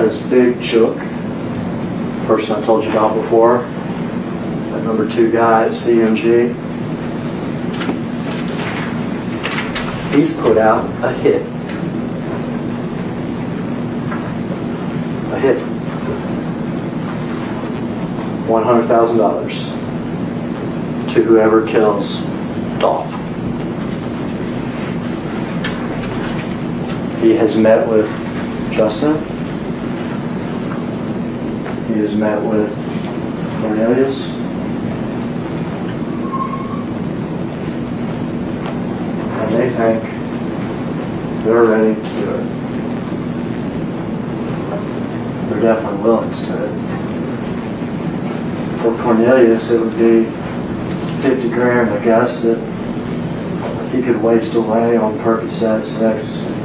because Big Jook, person I told you about before, that number 2 guy at CMG, he's put out a hit. A hit. $100,000 to whoever kills Dolph. He has met with Justin. He has met with Cornelius. And they think they're ready to do it. They're definitely willing to do it. For Cornelius, it would be 50 grand, I guess, that he could waste away on Percocets and ecstasy.